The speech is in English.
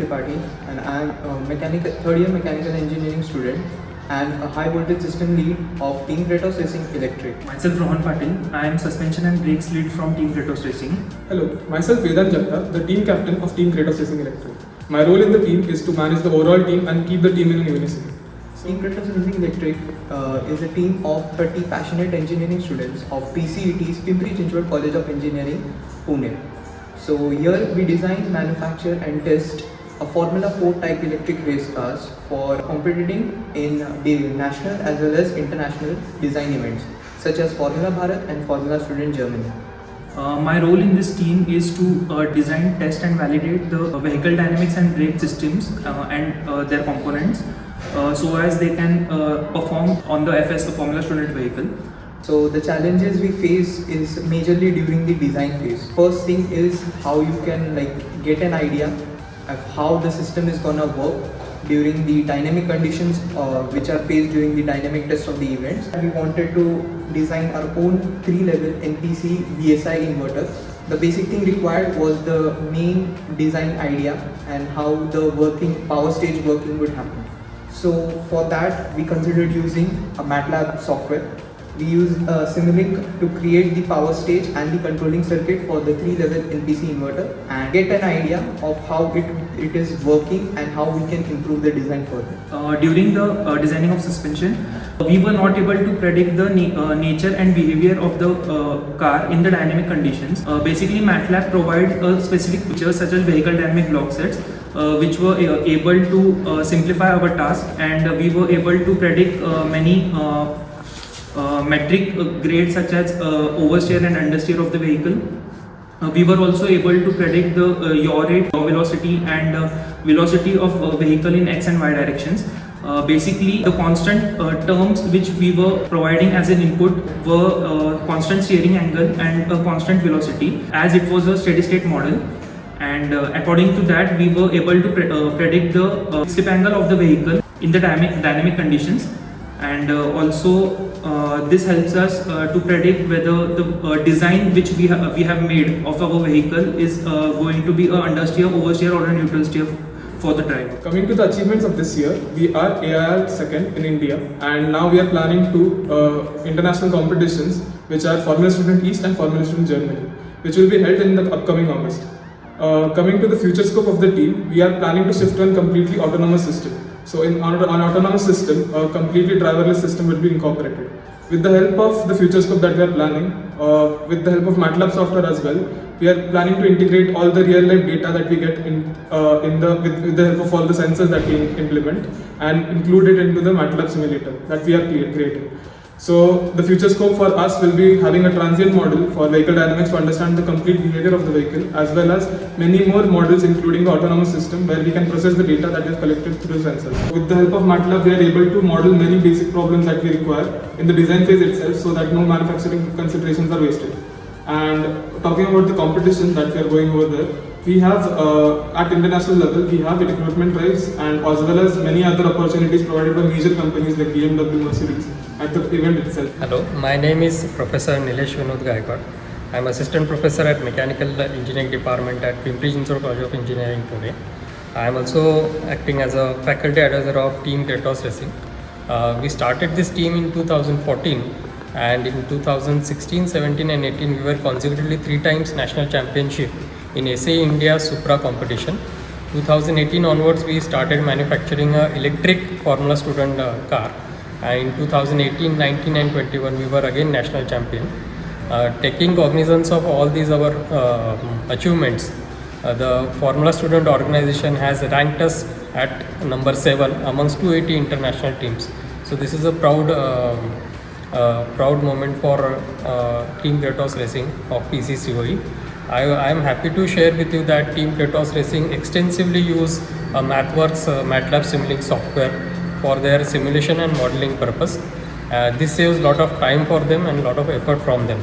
Tripathi, and I am a third year mechanical engineering student and a high voltage system lead of Team Kratos Racing Electric. Myself Rohan Patil, I am suspension and brakes lead from Team Kratos Racing. Hello, myself Vedant Jagta, the team captain of Team Kratos Racing Electric. My role in the team is to manage the overall team and keep the team in unison. Team Kratos Racing Electric is a team of 30 passionate engineering students of PCET's Pimpri Chinchwad College of Engineering, Pune. So here we design, manufacture and test a Formula 4 type electric race cars for competing in the national as well as international design events such as Formula Bharat and Formula Student Germany. My role in this team is to design, test and validate the vehicle dynamics and brake systems and their components so as they can perform on the FS, the Formula Student vehicle. So the challenges we face is majorly during the design phase. First thing is how you can get an idea of how the system is gonna work during the dynamic conditions which are faced during the dynamic test of the events. We wanted to design our own 3-level NPC VSI inverter. The basic thing required was the main design idea and how the power stage working would happen. So for that we considered using a MATLAB software. We used Simulink to create the power stage and the controlling circuit for the 3-level NPC inverter and get an idea of how it is working and how we can improve the design further. During the designing of suspension, we were not able to predict the nature and behavior of the car in the dynamic conditions. Basically, MATLAB provides specific features such as vehicle dynamic block sets, which were able to simplify our task, and we were able to predict many metric grades such as oversteer and understeer of the vehicle. We were also able to predict the yaw rate, yaw velocity and velocity of vehicle in x and y directions. Basically, the constant terms which we were providing as an input were constant steering angle and a constant velocity, as it was a steady state model. And according to that, we were able to predict the slip angle of the vehicle in the dynamic conditions. And also this helps us to predict whether the design which we have made of our vehicle is going to be a understeer, oversteer or a neutral steer for the driver. Coming to the achievements of this year, we are AIR second in India, and now we are planning to international competitions which are Formula Student East and Formula Student Germany, which will be held in the upcoming August. Coming to the future scope of the team, we are planning to shift to a completely autonomous system. So in an autonomous system, a completely driverless system will be incorporated. With the help of the future scope that we are planning, with the help of MATLAB software as well, we are planning to integrate all the real life data that we get with the help of all the sensors that we implement and include it into the MATLAB simulator that we are creating. So the future scope for us will be having a transient model for vehicle dynamics to understand the complete behavior of the vehicle, as well as many more models including the autonomous system where we can process the data that is collected through sensors. With the help of MATLAB, we are able to model many basic problems that we require in the design phase itself so that no manufacturing considerations are wasted. And talking about the competition that we are going over there, we have at international level, we have recruitment drives and as well as many other opportunities provided by major companies like BMW, Mercedes at the event itself. Hello, my name is Professor Nilesh Vinod Gaikwad. I am Assistant Professor at Mechanical Engineering Department at Pimpri Chinchwad College of Engineering, Pune. I am also acting as a faculty advisor of Team Kratos Racing. We started this team in 2014, and in 2016, 17 and 18 we were consecutively 3 times national championship in SAE India Supra competition. 2018 onwards we started manufacturing a electric Formula Student car. In 2018, 19 and 21 we were again national champion. Taking cognizance of all these our achievements, the Formula Student organization has ranked us at number 7 amongst 280 international teams. So this is a proud moment for Team Kratos Racing of PCCOE. I am happy to share with you that Team Kratos Racing extensively use MathWorks MATLAB Simulink software for their simulation and modeling purpose. This saves a lot of time for them and a lot of effort from them.